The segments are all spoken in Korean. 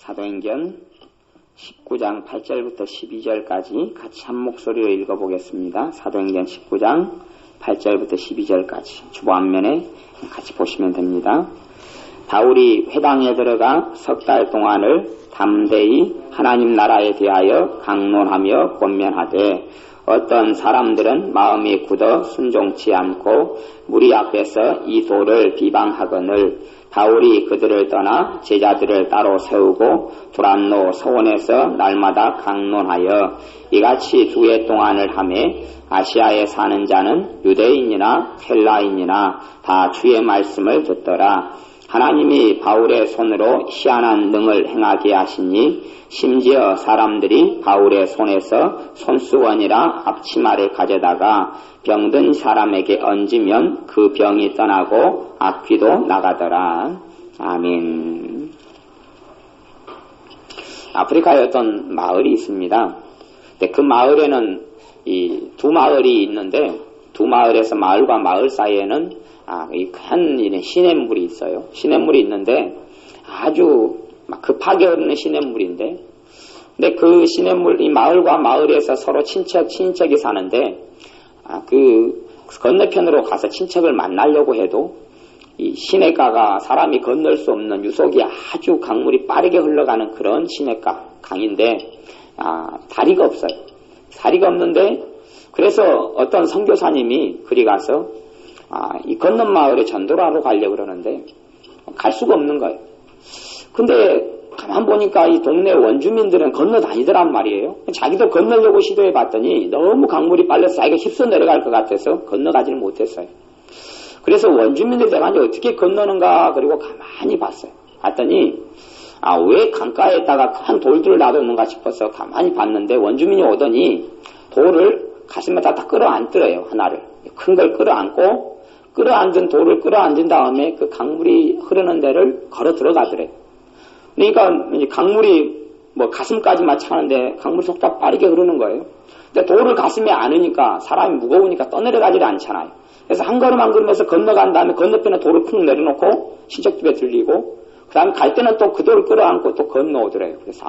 사도행전 19장 8절부터 12절까지 같이 한 목소리로 읽어보겠습니다. 사도행전 19장 8절부터 12절까지 주보 앞면에 같이 보시면 됩니다. 바울이 회당에 들어가 석 달 동안을 담대히 하나님 나라에 대하여 강론하며 권면하되 어떤 사람들은 마음이 굳어 순종치 않고 무리 앞에서 이 도를 비방하거늘 바울이 그들을 떠나 제자들을 따로 세우고 두란노 서원에서 날마다 강론하여 이같이 2해 동안을 하매 아시아에 사는 자는 유대인이나 헬라인이나 다 주의 말씀을 듣더라. 하나님이 바울의 손으로 희한한 능을 행하게 하시니 심지어 사람들이 바울의 손에서 손수건이라 앞치마를 가져다가 병든 사람에게 얹으면 그 병이 떠나고 악귀도 나가더라. 아멘. 아프리카에 어떤 마을이 있습니다. 근데 그 마을에는 이 두 마을이 있는데 두 마을에서 마을과 마을 사이에는 큰 시냇물이 있어요. 시냇물이 있는데 아주 급하게 흐르는 시냇물인데, 근데 그 시냇물, 이 마을과 마을에서 서로 친척이 사는데, 그 건너편으로 가서 친척을 만나려고 해도 이 시냇가가 사람이 건널 수 없는 유속이 아주 강물이 빠르게 흘러가는 그런 시냇가, 강인데, 다리가 없어요. 다리가 없는데, 그래서 어떤 선교사님이 그리 가서 이 건넌 마을에 전도를 하러 가려고 그러는데 갈 수가 없는 거예요. 근데 가만 보니까 이 동네 원주민들은 건너 다니더란 말이에요. 자기도 건너려고 시도해 봤더니 너무 강물이 빨라서 자기가 휩쓸어 내려갈 것 같아서 건너가지는 못했어요. 그래서 원주민들이 내가 어떻게 건너는가 그리고 가만히 봤어요. 봤더니 왜 강가에다가 큰 돌들을 놔뒀는가 싶어서 가만히 봤는데 원주민이 오더니 돌을 가슴에다 다 끌어안더래요. 하나를. 큰 걸 끌어안은 돌을 끌어안은 다음에 그 강물이 흐르는 데를 걸어 들어가더래요. 그러니까 강물이 가슴까지만 차는데 강물 속도가 빠르게 흐르는 거예요. 근데 돌을 가슴에 안으니까 사람이 무거우니까 떠내려가지를 않잖아요. 그래서 한 걸음 한 걸음에서 건너간 다음에 건너편에 돌을 푹 내려놓고 친척집에 들리고 그 다음에 갈 때는 또 그 돌을 끌어안고 또 건너오더래요. 그래서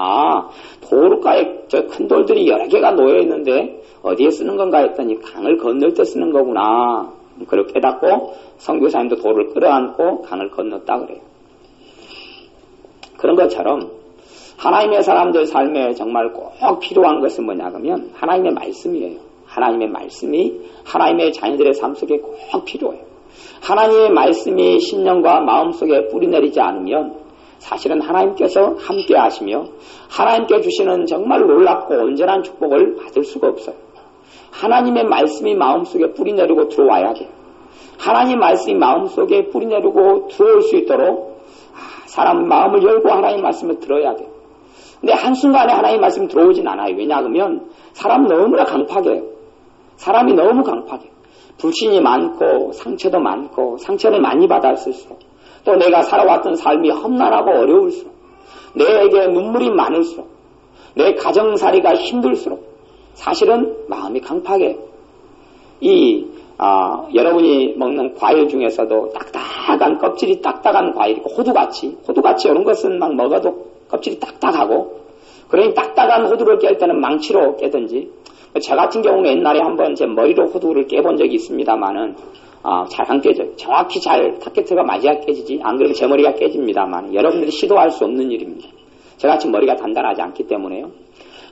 도로가에 저 큰 돌들이 여러 개가 놓여있는데 어디에 쓰는 건가 했더니 강을 건널 때 쓰는 거구나. 그렇게 깨닫고 선교사님도 돌을 끌어안고 강을 건넜다 그래요. 그런 것처럼 하나님의 사람들 삶에 정말 꼭 필요한 것은 뭐냐 그러면 하나님의 말씀이에요. 하나님의 말씀이 하나님의 자녀들의 삶 속에 꼭 필요해요. 하나님의 말씀이 신령과 마음속에 뿌리내리지 않으면 사실은 하나님께서 함께 하시며 하나님께 주시는 정말 놀랍고 온전한 축복을 받을 수가 없어요. 하나님의 말씀이 마음속에 뿌리내리고 들어와야 돼요. 하나님 말씀이 마음속에 뿌리내리고 들어올 수 있도록 사람 마음을 열고 하나님 말씀을 들어야 돼요. 근데 한순간에 하나님 말씀이 들어오진 않아요. 왜냐하면 사람 너무나 강팍해요. 사람이 너무 강팍해요. 불신이 많고 상처도 많고 상처를 많이 받았을수록 또 내가 살아왔던 삶이 험난하고 어려울수록 내게 눈물이 많을수록 내 가정살이가 힘들수록 사실은 마음이 강팍해요. 여러분이 먹는 과일 중에서도 딱딱한 껍질이 딱딱한 과일이고 호두같이 이런 것은 막 먹어도 껍질이 딱딱하고 그러니 딱딱한 호두를 깰 때는 망치로 깨든지 저 같은 경우는 옛날에 한번 제 머리로 호두를 깨본 적이 있습니다만은 잘 안 깨져요. 정확히 잘 타켓트가 맞아야 깨지지 안 그러면 제 머리가 깨집니다만 여러분들이 시도할 수 없는 일입니다. 저같이 머리가 단단하지 않기 때문에요.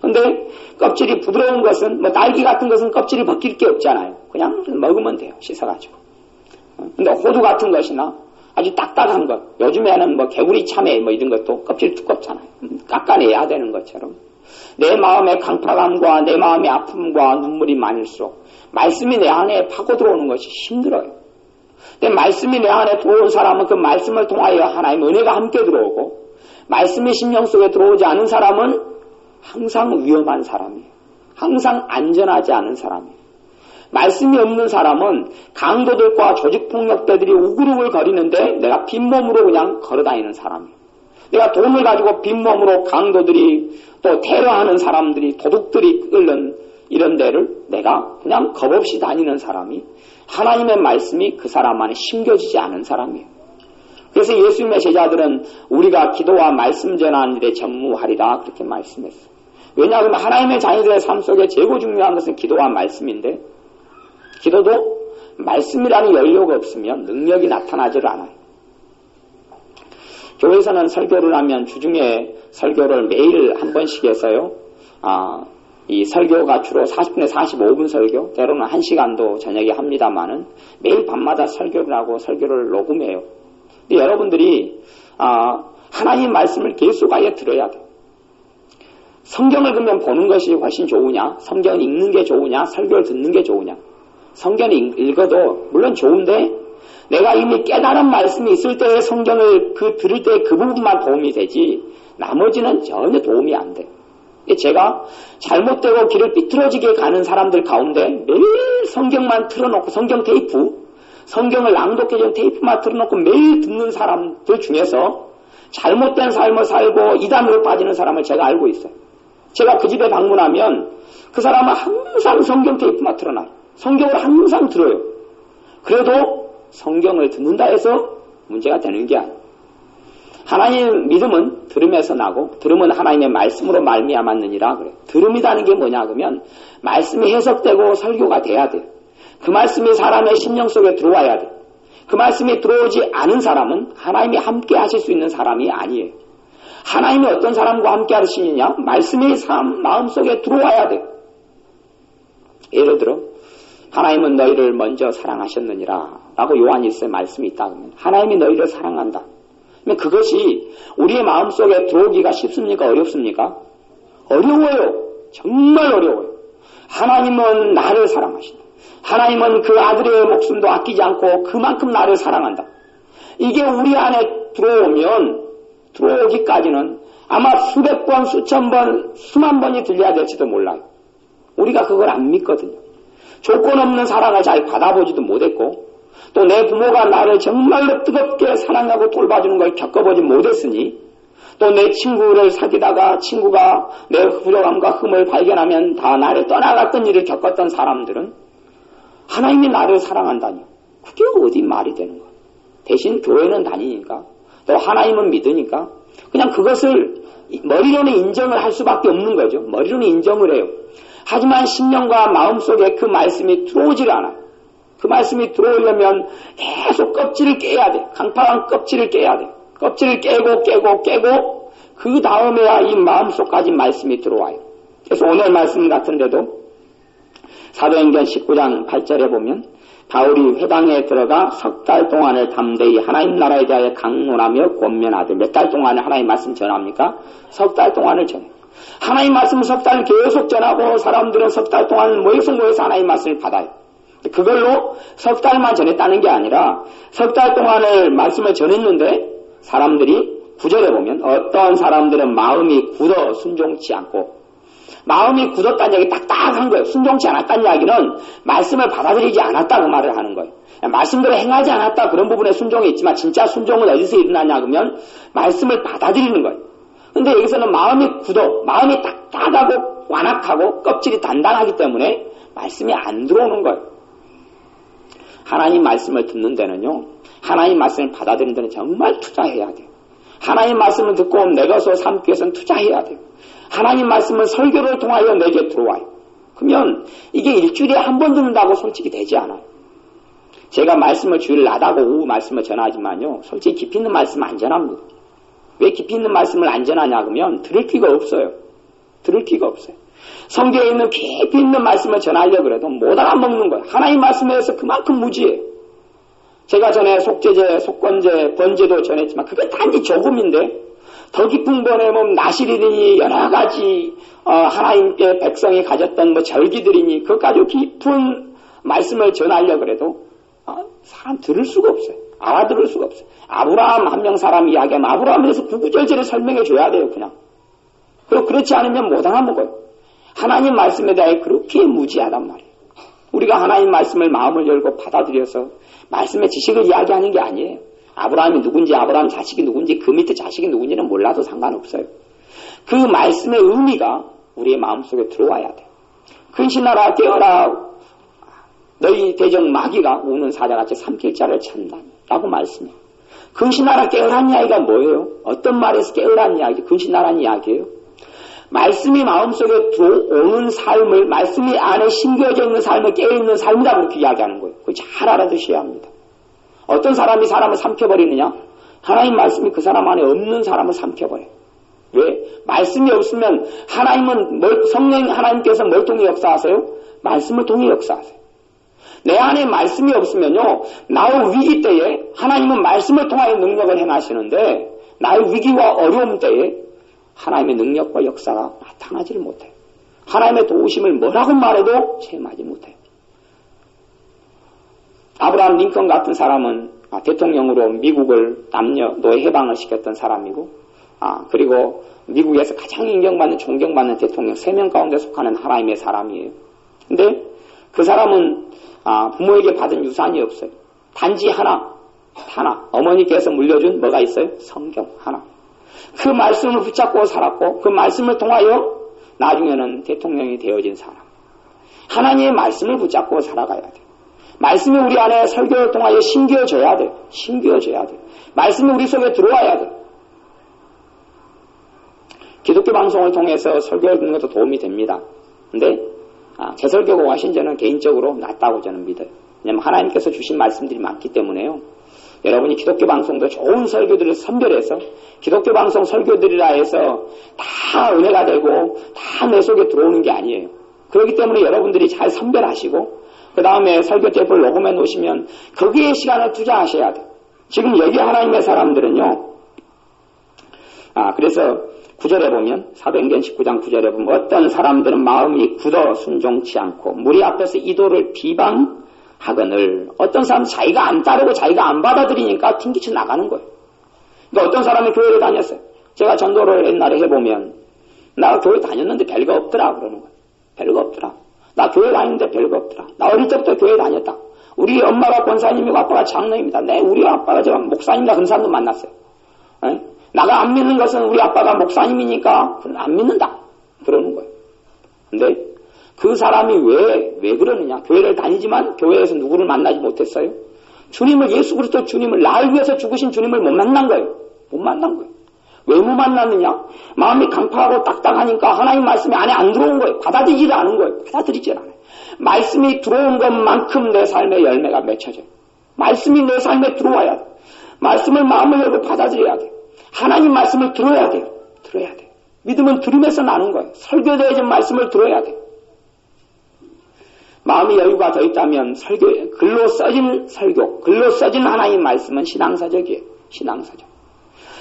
근데 껍질이 부드러운 것은 딸기 같은 것은 껍질이 벗길 게 없잖아요. 그냥 먹으면 돼요. 씻어가지고. 근데 호두 같은 것이나 아주 딱딱한 것 요즘에는 개구리 참외 이런 것도 껍질이 두껍잖아요. 깎아내야 되는 것처럼 내 마음의 강팍함과 내 마음의 아픔과 눈물이 많을수록 말씀이 내 안에 파고 들어오는 것이 힘들어요. 근데 말씀이 내 안에 들어온 사람은 그 말씀을 통하여 하나님의 은혜가 함께 들어오고 말씀이 심령 속에 들어오지 않은 사람은 항상 위험한 사람이에요. 항상 안전하지 않은 사람이에요. 말씀이 없는 사람은 강도들과 조직폭력배들이 우글우글 거리는데 내가 빈몸으로 그냥 걸어다니는 사람이에요. 내가 돈을 가지고 빈몸으로 강도들이 또 테러하는 사람들이 도둑들이 끓는 이런 데를 내가 그냥 겁없이 다니는 사람이 하나님의 말씀이 그 사람 안에 심겨지지 않은 사람이에요. 그래서 예수님의 제자들은 우리가 기도와 말씀 전하는 일에 전무하리라 그렇게 말씀했어요. 왜냐하면 하나님의 자녀들의 삶 속에 제일 중요한 것은 기도와 말씀인데 기도도 말씀이라는 연료가 없으면 능력이 나타나질 않아요. 교회에서는 설교를 하면 주중에 설교를 매일 한 번씩 해서요. 이 설교가 주로 40분에 45분 설교, 때로는 1시간도 저녁에 합니다만은 매일 밤마다 설교를 하고 설교를 녹음해요. 근데 여러분들이 하나님 말씀을 계속 아예 들어야 돼요. 성경을 그러면 보는 것이 훨씬 좋으냐? 성경을 읽는 게 좋으냐? 설교를 듣는 게 좋으냐? 성경을 읽어도 물론 좋은데 내가 이미 깨달은 말씀이 있을 때 성경을 들을 때 그 부분만 도움이 되지 나머지는 전혀 도움이 안 돼. 제가 잘못되고 길을 삐뚤어지게 가는 사람들 가운데 매일 성경만 틀어놓고 성경 테이프, 성경을 낭독해준 테이프만 틀어놓고 매일 듣는 사람들 중에서 잘못된 삶을 살고 이단으로 빠지는 사람을 제가 알고 있어요. 제가 그 집에 방문하면 그 사람은 항상 성경 테이프만 틀어놔요. 성경을 항상 들어요. 그래도 성경을 듣는다 해서 문제가 되는 게 아니에요. 하나님 믿음은 들음에서 나고 들음은 하나님의 말씀으로 말미암았느니라 그래요. 들음이라는 게 뭐냐 그러면 말씀이 해석되고 설교가 돼야 돼요. 그 말씀이 사람의 심령 속에 들어와야 돼요. 그 말씀이 들어오지 않은 사람은 하나님이 함께 하실 수 있는 사람이 아니에요. 하나님이 어떤 사람과 함께 하시느냐? 말씀이 사람 마음속에 들어와야 돼요. 예를 들어 하나님은 너희를 먼저 사랑하셨느니라 라고 요한일서에 말씀이 있다 그러면 하나님이 너희를 사랑한다. 그러면 그것이 우리의 마음속에 들어오기가 쉽습니까? 어렵습니까? 어려워요. 정말 어려워요. 하나님은 나를 사랑하신다. 하나님은 그 아들의 목숨도 아끼지 않고 그만큼 나를 사랑한다. 이게 우리 안에 들어오기까지는 아마 수백 번, 수천 번, 수만 번이 들려야 될지도 몰라요. 우리가 그걸 안 믿거든요. 조건 없는 사랑을 잘 받아보지도 못했고 또 내 부모가 나를 정말로 뜨겁게 사랑하고 돌봐주는 걸 겪어보지 못했으니 또 내 친구를 사귀다가 친구가 내 부족함과 흠을 발견하면 다 나를 떠나갔던 일을 겪었던 사람들은 하나님이 나를 사랑한다니 그게 어디 말이 되는 거야. 대신 교회는 다니니까 또 하나님은 믿으니까 그냥 그것을 머리로는 인정을 할 수밖에 없는 거죠. 머리로는 인정을 해요. 하지만 심령과 마음속에 그 말씀이 들어오질 않아요. 그 말씀이 들어오려면 계속 껍질을 깨야 돼. 강팍한 껍질을 깨야 돼. 껍질을 깨고 그 다음에야 이 마음속까지 말씀이 들어와요. 그래서 오늘 말씀 같은데도 사도행전 19장 8절에 보면 바울이 회당에 들어가 석 달 동안을 담대히 하나님 나라에 대하여 강론하며 권면하되 몇 달 동안을 하나님 말씀 전합니까? 석 달 동안을 전해요. 하나님 말씀 석 달을 계속 전하고 사람들은 석 달 동안 모여서 하나님 말씀을 받아요. 그걸로 석 달만 전했다는 게 아니라 석 달 동안을 말씀을 전했는데 사람들이 9절에 보면 어떤 사람들은 마음이 굳어 순종치 않고 마음이 굳었다는 얘기 딱딱한 거예요. 순종치 않았다는 이야기는 말씀을 받아들이지 않았다고 말을 하는 거예요. 말씀대로 행하지 않았다 그런 부분에 순종이 있지만 진짜 순종은 어디서 일어나냐 그러면 말씀을 받아들이는 거예요. 근데 여기서는 마음이 굳어 마음이 딱딱하고 완악하고 껍질이 단단하기 때문에 말씀이 안 들어오는 거예요. 하나님 말씀을 듣는 데는요. 하나님 말씀을 받아들이는 데는 정말 투자해야 돼요. 하나님 말씀을 듣고 내 것으로 삼기 위해서는 투자해야 돼요. 하나님 말씀은 설교를 통하여 내게 들어와요. 그러면 이게 일주일에 한 번 듣는다고 솔직히 되지 않아요. 제가 말씀을 주일 낮하고 오후 말씀을 전하지만요. 솔직히 깊이 있는 말씀 안 전합니다. 왜 깊이 있는 말씀을 안 전하냐 그러면 들을 기가 없어요. 들을 기가 없어요. 성경에 있는 깊이 있는 말씀을 전하려고 그래도 못 알아먹는 거예요. 하나님 말씀에 대해서 그만큼 무지해요. 제가 전에 속죄제, 속건제, 번제도 전했지만 그게 단지 조금인데 더 깊은 번에 보면 나실이니 여러 가지 하나님께 백성이 가졌던 절기들이니 그것까지 깊은 말씀을 전하려고 그래도 사람 들을 수가 없어요. 알아들을 수가 없어요. 아브라함 한 명 사람 이야기하면 아브라함에서 구구절절히 설명해 줘야 돼요. 그냥. 그리고 그렇지 않으면 못 알아먹어요. 하나님 말씀에 대해 그렇게 무지하단 말이에요. 우리가 하나님 말씀을 마음을 열고 받아들여서 말씀의 지식을 이야기하는 게 아니에요. 아브라함이 누군지 아브라함 자식이 누군지 그 밑에 자식이 누군지는 몰라도 상관없어요. 그 말씀의 의미가 우리의 마음속에 들어와야 돼요. 근신하라 깨어라 너희 대적 마귀가 우는 사자같이 삼킬 자를 찾는다 라고 말씀해요. 근신하라 깨어란 이야기가 뭐예요? 어떤 말에서 깨어란 이야기, 근신하라는 이야기예요? 말씀이 마음속에 들어오는 삶을, 말씀이 안에 심겨져 있는 삶을 깨어있는 삶이다 그렇게 이야기하는 거예요. 그걸 잘 알아두셔야 합니다. 어떤 사람이 사람을 삼켜버리느냐? 하나님 말씀이 그 사람 안에 없는 사람을 삼켜버려요. 왜? 말씀이 없으면 성령 하나님께서 뭘 통해 역사하세요? 말씀을 통해 역사하세요. 내 안에 말씀이 없으면요, 나의 위기 때에 하나님은 말씀을 통하여 능력을 행하시는데 나의 위기와 어려움 때에 하나님의 능력과 역사가 나타나지를 못해요. 하나님의 도우심을 뭐라고 말해도 체험하지 못해요. 아브라함 링컨 같은 사람은 대통령으로 미국을 남녀노예 해방을 시켰던 사람이고, 그리고 미국에서 가장 인정받는 존경받는 대통령 3명 가운데 속하는 하나님의 사람이에요. 근데 그 사람은 부모에게 받은 유산이 없어요. 단지 하나, 어머니께서 물려준 뭐가 있어요? 성경 하나. 그 말씀을 붙잡고 살았고 그 말씀을 통하여 나중에는 대통령이 되어진 사람. 하나님의 말씀을 붙잡고 살아가야 돼요. 말씀이 우리 안에 설교를 통하여 심겨져야 돼요. 심겨져야 돼요. 말씀이 우리 속에 들어와야 돼요. 기독교 방송을 통해서 설교를 듣는 것도 도움이 됩니다. 근데 제 설교가 신저는 개인적으로 낫다고 저는 믿어요. 왜냐하면 하나님께서 주신 말씀들이 많기 때문에요. 여러분이 기독교 방송도 좋은 설교들을 선별해서 기독교 방송 설교들이라 해서 다 은혜가 되고 다 내 속에 들어오는 게 아니에요. 그렇기 때문에 여러분들이 잘 선별하시고 그 다음에 설교 테이프를 녹음해 놓으시면 거기에 시간을 투자하셔야 돼요. 지금 여기 하나님의 사람들은요. 그래서 9절에 보면 사도행전 19장 9절에 보면 어떤 사람들은 마음이 굳어 순종치 않고 무리 앞에서 이도를 비방하거늘 어떤 사람은 자기가 안 따르고 자기가 안 받아들이니까 튕기쳐 나가는 거예요. 그러니까 어떤 사람이 교회를 다녔어요. 제가 전도를 옛날에 해보면 나 교회 다녔는데 별거 없더라 그러는 거예요. 별거 없더라. 나 교회 다녔는데 별거 없더라. 나 어릴 때부터 교회 다녔다. 우리 엄마가 권사님이고 아빠가 장로입니다. 우리 아빠가 제가 목사님이다 그런 사람도 만났어요. 나가 안 믿는 것은 우리 아빠가 목사님이니까 안 믿는다. 그러는 거예요. 근데 그 사람이 왜 그러느냐. 교회를 다니지만 교회에서 누구를 만나지 못했어요. 주님을, 예수 그리스도 주님을, 나를 위해서 죽으신 주님을 못 만난 거예요. 못 만난 거예요. 왜 못 만났느냐? 마음이 강팍하고 딱딱하니까 하나님 말씀이 안에 안 들어온 거예요. 받아들이지 않은 거예요. 받아들이지 않아요. 말씀이 들어온 것만큼 내 삶의 열매가 맺혀져요. 말씀이 내 삶에 들어와야 돼요. 말씀을 마음을 열고 받아들여야 돼요. 하나님 말씀을 들어야 돼요. 들어야 돼요. 믿음은 들으면서 나는 거예요. 설교되어진 말씀을 들어야 돼요. 마음이 여유가 더 있다면 글로 써진 설교, 글로 써진 하나님 말씀은 신앙사적이에요.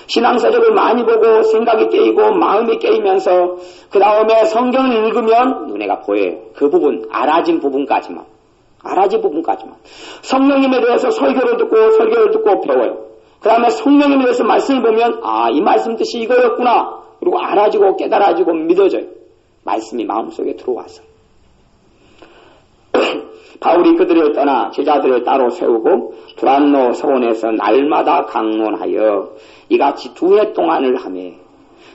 신앙사적을 많이 보고 생각이 깨이고 마음이 깨이면서 그 다음에 성경을 읽으면 눈에가 보여요. 그 부분, 알아진 부분까지만. 성령님에 대해서 설교를 듣고 배워요. 그 다음에 성령님에 대해서 말씀을 보면 이 말씀 뜻이 이거였구나. 그리고 알아지고 깨달아지고 믿어져요. 말씀이 마음속에 들어왔어요. 바울이 그들을 떠나 제자들을 따로 세우고 두란노 서원에서 날마다 강론하여 이같이 2해 동안을 하며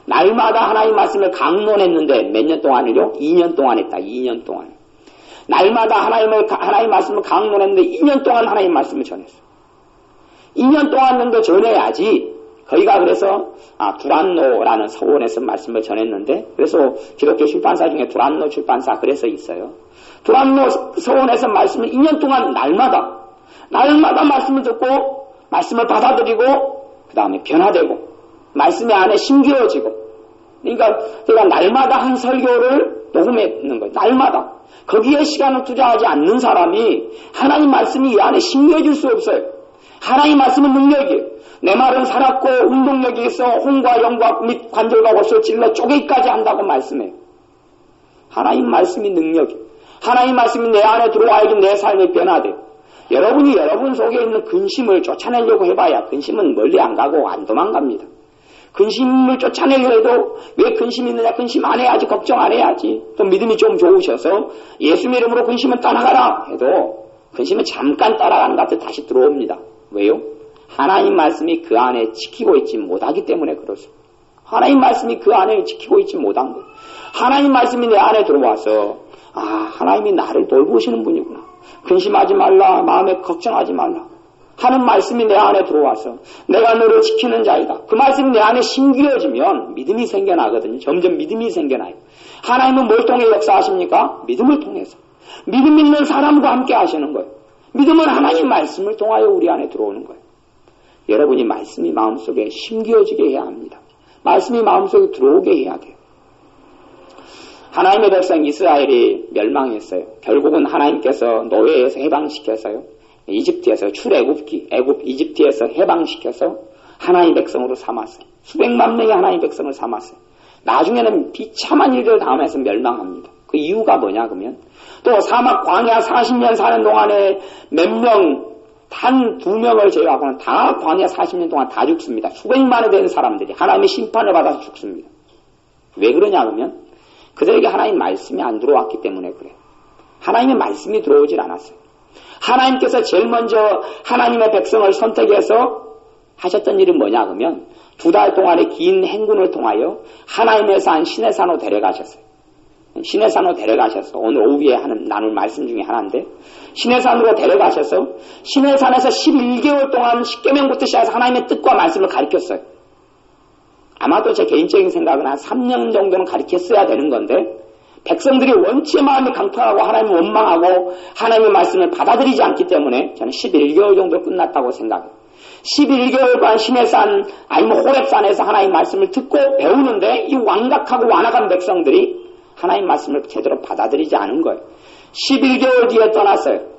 날마다 하나님 말씀을 강론했는데 몇 년 동안을요? 2년 동안 했다. 2년 동안. 날마다 하나님 말씀을 강론했는데 2년 동안 하나님 말씀을 전했어요. 2년 동안 정도 전해야지. 거기가 그래서 두란노라는 서원에서 말씀을 전했는데 그래서 기독교 출판사 중에 두란노 출판사 그래서 있어요. 두란노 서원에서 말씀을 2년 동안 날마다 말씀을 듣고 말씀을 받아들이고 그 다음에 변화되고 말씀의 안에 심겨지고 그러니까 제가 날마다 한 설교를 녹음했는 거예요. 날마다. 거기에 시간을 투자하지 않는 사람이 하나님 말씀이 이 안에 심겨질 수 없어요. 하나님 말씀은 능력이에요. 내 말은 살았고 운동력이 있어 혼과 영과 및 관절과 골수를 찔러 쪼개기까지 한다고 말씀해요. 하나님 말씀이 능력이에요. 하나님 말씀이 내 안에 들어와야지 내 삶이 변화돼요. 여러분이 여러분 속에 있는 근심을 쫓아내려고 해봐야 근심은 멀리 안 가고 안 도망갑니다. 근심을 쫓아내려 해도 왜 근심이 있느냐? 근심 안 해야지. 걱정 안 해야지. 또 믿음이 좀 좋으셔서 예수 이름으로 근심은 떠나가라 해도 근심은 잠깐 따라가는 것 같아 다시 들어옵니다. 왜요? 하나님 말씀이 그 안에 지키고 있지 못하기 때문에 그렇습니다. 하나님 말씀이 그 안에 지키고 있지 못한 거예요. 하나님 말씀이 내 안에 들어와서 하나님이 나를 돌보시는 분이구나. 근심하지 말라. 마음에 걱정하지 말라. 하는 말씀이 내 안에 들어와서 내가 너를 지키는 자이다. 그 말씀이 내 안에 심기어지면 믿음이 생겨나거든요. 점점 믿음이 생겨나요. 하나님은 뭘 통해 역사하십니까? 믿음을 통해서. 믿음 있는 사람과 함께 하시는 거예요. 믿음은 하나님 말씀을 통하여 우리 안에 들어오는 거예요. 여러분이 말씀이 마음속에 심기어지게 해야 합니다. 말씀이 마음속에 들어오게 해야 돼요. 하나님의 백성 이스라엘이 멸망했어요. 결국은 하나님께서 노예에서 해방시켜서요. 이집트에서 이집트에서 해방시켜서 하나님의 백성으로 삼았어요. 수백만 명의 하나님의 백성을 삼았어요. 나중에는 비참한 일들을 당하면서 멸망합니다. 그 이유가 뭐냐 그러면 또 사막 광야 40년 사는 동안에 몇 명, 단 2명을 제외하고는 다 광야 40년 동안 다 죽습니다. 수백만에 되는 사람들이 하나님의 심판을 받아서 죽습니다. 왜 그러냐 그러면 그들에게 하나님 말씀이 안 들어왔기 때문에 그래요. 하나님의 말씀이 들어오질 않았어요. 하나님께서 제일 먼저 하나님의 백성을 선택해서 하셨던 일은 뭐냐 그러면 2달 동안의 긴 행군을 통하여 하나님의 산 시내산으로 데려가셨어요. 시내산으로 데려가셔서 오늘 오후에 나눌 말씀 중에 하나인데 시내산으로 데려가셔서 시내산에서 11개월 동안 십계명부터 시작해서 하나님의 뜻과 말씀을 가르쳤어요. 아마도 제 개인적인 생각은 한 3년 정도는 가르쳤어야 되는 건데 백성들이 원체 마음이 강팍하고 하나님을 원망하고 하나님의 말씀을 받아들이지 않기 때문에 저는 11개월 정도 끝났다고 생각해요. 11개월간 시내산 아니면 호렙산에서 하나님 말씀을 듣고 배우는데 이 완각하고 완악한 백성들이 하나님 말씀을 제대로 받아들이지 않은 거예요. 11개월 뒤에 떠났어요.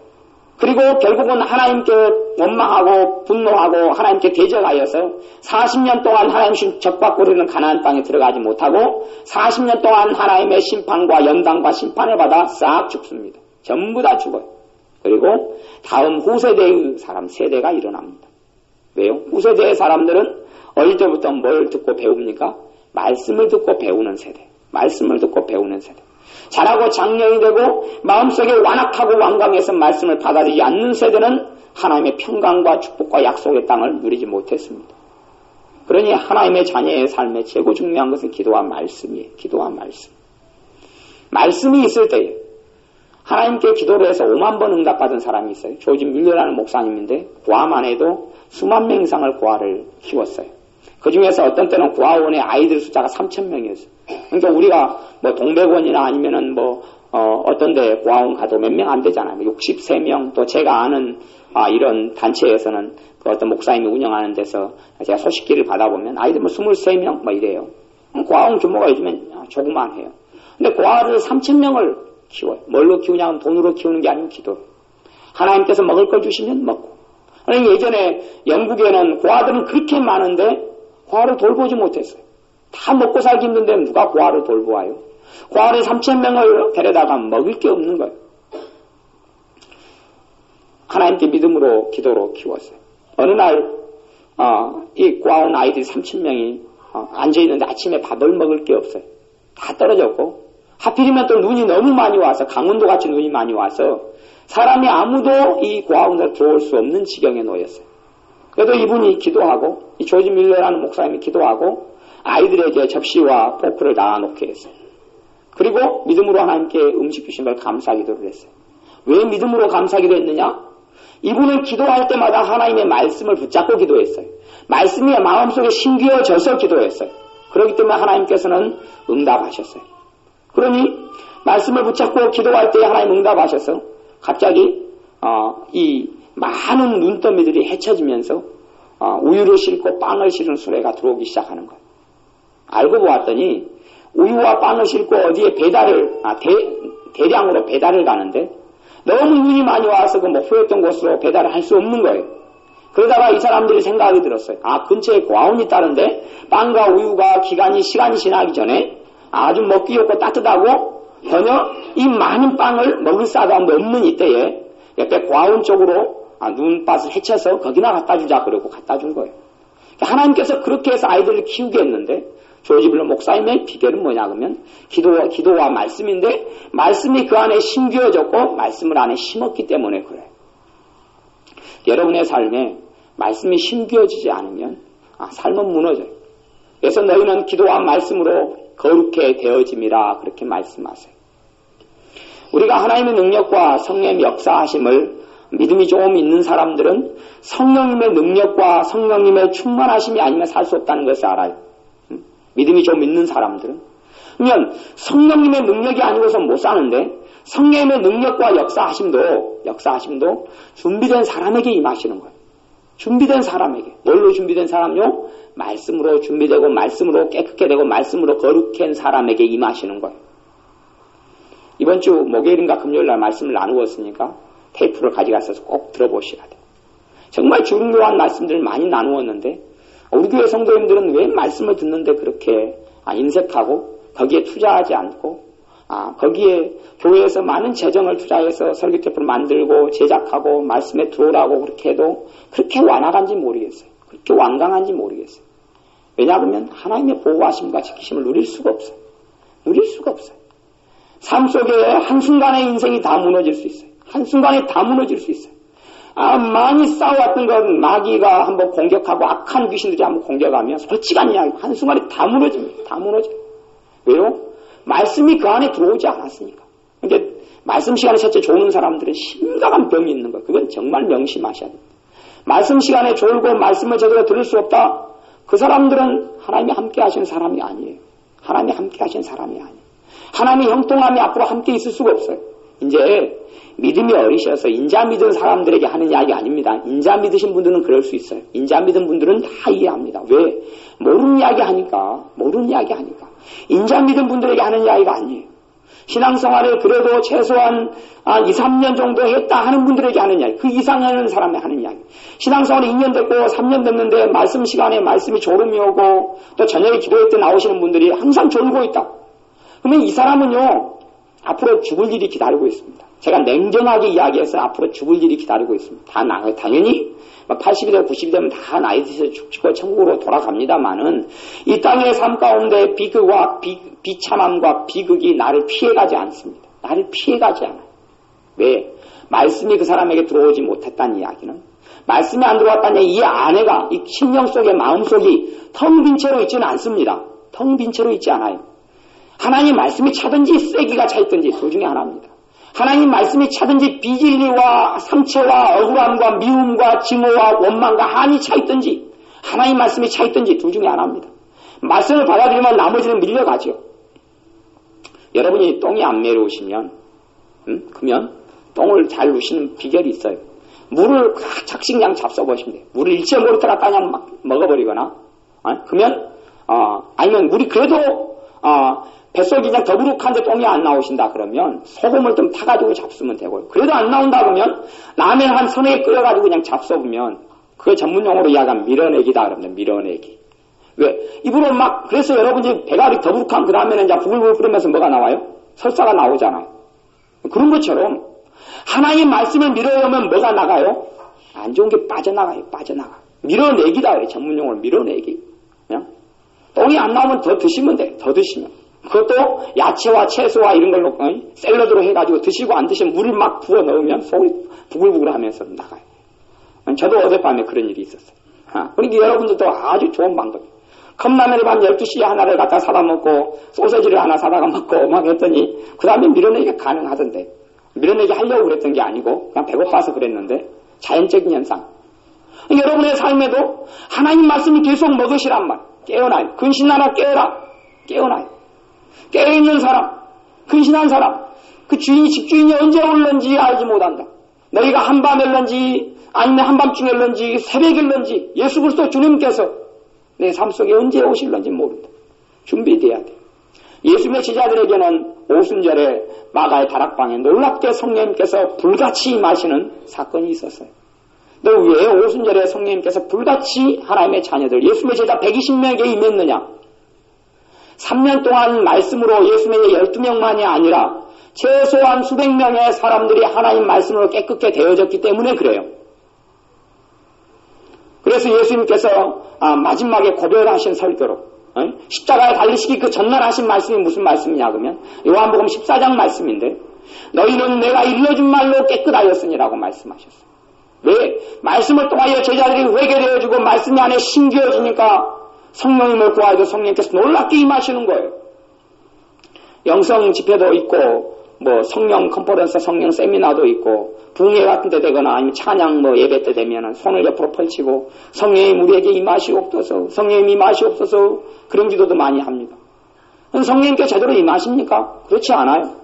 그리고 결국은 하나님께 원망하고 분노하고 하나님께 대적하여서 40년 동안 하나님 적받고리는 가나안 땅에 들어가지 못하고 40년 동안 하나님의 심판과 연단과 심판을 받아 싹 죽습니다. 전부 다 죽어요. 그리고 다음 후세대의 사람 세대가 일어납니다. 왜요? 후세대의 사람들은 어릴 때부터 뭘 듣고 배웁니까? 말씀을 듣고 배우는 세대. 말씀을 듣고 배우는 세대. 자라고 장년이 되고 마음속에 완악하고 완강해서 말씀을 받아들이지 않는 세대는 하나님의 평강과 축복과 약속의 땅을 누리지 못했습니다. 그러니 하나님의 자녀의 삶에 최고 중요한 것은 기도와 말씀이에요. 기도와 말씀. 말씀이 있을 때에 하나님께 기도를 해서 5만 번 응답받은 사람이 있어요. 조지 밀러라는 목사님인데 고아만 해도 수만 명 이상을 고아를 키웠어요. 그 중에서 어떤 때는 고아원의 아이들 숫자가 3,000명이었어요. 그러니까 우리가 뭐 동백원이나 아니면은 어떤 데 고아원 가도 몇 명 안 되잖아요. 63명, 또 제가 아는 이런 단체에서는 그 어떤 목사님이 운영하는 데서 제가 소식기를 받아보면 아이들 23명 이래요. 고아원 규모가 요즘엔 조그만해요. 근데 고아를 3,000명을 키워요. 뭘로 키우냐면 돈으로 키우는 게 아니고 기도. 하나님께서 먹을 걸 주시면 먹고. 그러니까 예전에 영국에는 고아들은 그렇게 많은데 고아를 돌보지 못했어요. 다 먹고 살기 힘든데 누가 고아를 돌보아요? 고아를 3,000명을 데려다가 먹을 게 없는 거예요. 하나님께 믿음으로 기도로 키웠어요. 어느 날 이 고아원 아이들이 3,000명이 앉아있는데 아침에 밥을 먹을 게 없어요. 다 떨어졌고 하필이면 또 눈이 너무 많이 와서 강원도같이 눈이 많이 와서 사람이 아무도 이 고아원에 들어올 수 없는 지경에 놓였어요. 그래도 이분이 기도하고 이 조지 밀러라는 목사님이 기도하고 아이들에게 접시와 포크를 놔놓게 했어요. 그리고 믿음으로 하나님께 음식 주신 걸 감사기도를 했어요. 왜 믿음으로 감사기도 했느냐? 이분은 기도할 때마다 하나님의 말씀을 붙잡고 기도했어요. 말씀이 마음속에 심기어져서 기도했어요. 그렇기 때문에 하나님께서는 응답하셨어요. 그러니 말씀을 붙잡고 기도할 때 하나님 응답하셔서 갑자기 이 많은 눈더미들이 헤쳐지면서 우유를 싣고 빵을 실은 수레가 들어오기 시작하는 거예요. 알고 보았더니 우유와 빵을 싣고 어디에 대량으로 배달을 가는데 너무 눈이 많이 와서 그 목표했던 곳으로 배달을 할 수 없는 거예요. 그러다가 이 사람들이 생각이 들었어요. 근처에 고아원이 있다는데 빵과 우유가 시간이 지나기 전에 아주 먹기 좋고 따뜻하고 전혀 이 많은 빵을 먹을 사람도 없는 이때에 옆에 고아원 쪽으로 눈밭을 헤쳐서 거기나 갖다 주자 그러고 갖다 준 거예요. 하나님께서 그렇게 해서 아이들을 키우게 했는데 조지 밀러 목사님의 비결은 뭐냐 그러면 기도와 말씀인데 말씀이 그 안에 심겨졌고 말씀을 안에 심었기 때문에 그래요. 여러분의 삶에 말씀이 심겨지지 않으면 삶은 무너져요. 그래서 너희는 기도와 말씀으로 거룩해 되어짐이라 그렇게 말씀하세요. 우리가 하나님의 능력과 성령의 역사하심을 믿음이 좀 있는 사람들은 성령님의 능력과 성령님의 충만하심이 아니면 살 수 없다는 것을 알아요. 믿음이 좀 있는 사람들은. 그러면 성령님의 능력이 아니고서 못 사는데 성령님의 능력과 역사하심도 준비된 사람에게 임하시는 거예요. 준비된 사람에게. 뭘로 준비된 사람요? 말씀으로 준비되고 말씀으로 깨끗게 되고 말씀으로 거룩한 사람에게 임하시는 거예요. 이번 주 목요일인가 금요일날 말씀을 나누었으니까 테이프를 가져가서 꼭 들어보시라 돼요. 정말 중요한 말씀들을 많이 나누었는데 우리 교회 성도님들은 왜 말씀을 듣는데 그렇게 인색하고 거기에 투자하지 않고 거기에 교회에서 많은 재정을 투자해서 설교 테이프를 만들고 제작하고 말씀에 들어오라고 그렇게 해도 그렇게 완악한지 모르겠어요. 그렇게 완강한지 모르겠어요. 왜냐하면 하나님의 보호하심과 지키심을 누릴 수가 없어요. 누릴 수가 없어요. 삶 속에 한순간에 인생이 다 무너질 수 있어요. 한순간에 다 무너질 수 있어요. 많이 싸워왔던 건 마귀가 한번 공격하고 악한 귀신들이 한번 공격하면 솔직한 이야기 한순간에 다 무너집니다. 다 무너져요. 왜요? 말씀이 그 안에 들어오지 않았으니까. 그러니까 말씀 시간에 첫째 졸는 사람들은 심각한 병이 있는 거예요. 그건 정말 명심하셔야 됩니다. 말씀 시간에 졸고 말씀을 제대로 들을 수 없다. 그 사람들은 하나님이 함께 하시는 사람이 아니에요. 하나님이 함께 하시는 사람이 아니에요. 하나님의 형통함이 앞으로 함께 있을 수가 없어요. 이제 믿음이 어리셔서 인자 믿은 사람들에게 하는 이야기 아닙니다. 인자 믿으신 분들은 그럴 수 있어요. 인자 믿은 분들은 다 이해합니다. 왜? 모르는 이야기 하니까. 인자 믿은 분들에게 하는 이야기가 아니에요. 신앙생활을 그래도 최소한 2, 3년 정도 했다 하는 분들에게 하는 이야기. 그 이상 하는 사람이 하는 이야기. 신앙생활이 2년 됐고 3년 됐는데 말씀 시간에 말씀이 졸음이 오고 또 저녁에 기도회 때 나오시는 분들이 항상 졸고 있다. 그러면 이 사람은요 앞으로 죽을 일이 기다리고 있습니다. 제가 냉정하게 이야기해서 앞으로 죽을 일이 기다리고 있습니다. 당연히 80이 되고 90이 되면 다 나이 드셔서 죽고 천국으로 돌아갑니다만은 이 땅의 삶 가운데 비극과 비참함과 비극이 나를 피해가지 않습니다. 나를 피해가지 않아요. 왜? 말씀이 그 사람에게 들어오지 못했다는 이야기는 말씀이 안 들어왔다는 이 아내가 이 심령 속에 마음속이 텅 빈 채로 있지는 않습니다. 텅 빈 채로 있지 않아요. 하나님 말씀이 차든지 쐐기가 차 있든지 둘 중에 하나입니다. 하나님 말씀이 차든지 비진리와 상처와 억울함과 미움과 증오와 원망과 한이 차 있든지 하나님 말씀이 차 있든지 둘 중에 하나입니다. 말씀을 받아들이면 나머지는 밀려가죠. 여러분이 똥이 안 매려우시면 그러면 똥을 잘 누시는 비결이 있어요. 물을 착식량 잡숴보시면 돼요. 물을 일체 모르다가 그냥 막 먹어버리거나 그러면 아니면 물이 그래도 뱃속이 그냥 더부룩한데 똥이 안 나오신다 그러면 소금을 좀 타가지고 잡수면 되고요. 그래도 안 나온다 그러면 라면 한 서너 개 끓여가지고 그냥 잡숴보면 그걸 전문용어로 이야기하면 밀어내기다 그럽니다. 밀어내기. 왜? 입으로 막 그래서 여러분이 배가 더부룩한 그 라면에 이제 부글부글 끓으면서 뭐가 나와요? 설사가 나오잖아요. 그런 것처럼 하나님 말씀을 밀어내면 뭐가 나가요? 안 좋은 게 빠져나가요. 밀어내기다 그래요. 전문용어로 밀어내기. 그냥 똥이 안 나오면 더 드시면 돼. 더 드시면. 그것도 야채와 채소와 이런 걸로 샐러드로 해가지고 드시고 안 드시면 물을 막 부어 넣으면 속이 부글부글 하면서 나가요. 저도 어젯밤에 그런 일이 있었어요. 그러니까 여러분들도 아주 좋은 방법이에요. 컵라면을 밤 12시에 하나를 갖다 사다 먹고 소세지를 하나 사다가 먹고 막 했더니 그 다음에 밀어내기가 가능하던데 밀어내기 하려고 그랬던 게 아니고 그냥 배고파서 그랬는데 자연적인 현상. 여러분의 삶에도 하나님 말씀이 계속 먹으시란 말. 깨어나요. 근신하나 깨어나요. 깨어있는 사람, 근신한 사람, 그 주인이 집주인이 언제 올는지 알지 못한다. 너희가 한밤일런지 아니면 한밤중일런지 새벽일런지 예수 그리스도 주님께서 내 삶 속에 언제 오실런지 모른다. 준비돼야 돼. 예수님의 제자들에게는 오순절에 마가의 다락방에 놀랍게 성령님께서 불같이 임하시는 사건이 있었어요. 너 왜 오순절에 성령님께서 불같이 하나님의 자녀들 예수님의 제자 120명에게 임했느냐? 3년 동안 말씀으로 예수님의 12명만이 아니라 최소한 수백 명의 사람들이 하나님 말씀으로 깨끗게 되어졌기 때문에 그래요. 그래서 예수님께서 마지막에 고별하신 설교로 십자가에 달리시기 그 전날 하신 말씀이 무슨 말씀이냐 그러면 요한복음 14장 말씀인데 너희는 내가 일러준 말로 깨끗하였으니라고 말씀하셨어요. 왜? 말씀을 통하여 제자들이 회개되어지고 말씀이 안에 심겨지니까 성령님을 구하여도 성령님께서 놀랍게 임하시는 거예요. 영성 집회도 있고 뭐 성령 컨퍼런스, 성령 세미나도 있고 부흥회 같은 데 되거나 아니면 찬양 뭐 예배 때 되면은 손을 옆으로 펼치고 성령님 우리에게 임하시옵소서, 성령님 임하시옵소서 그런 기도도 많이 합니다. 성령님께 제대로 임하십니까? 그렇지 않아요.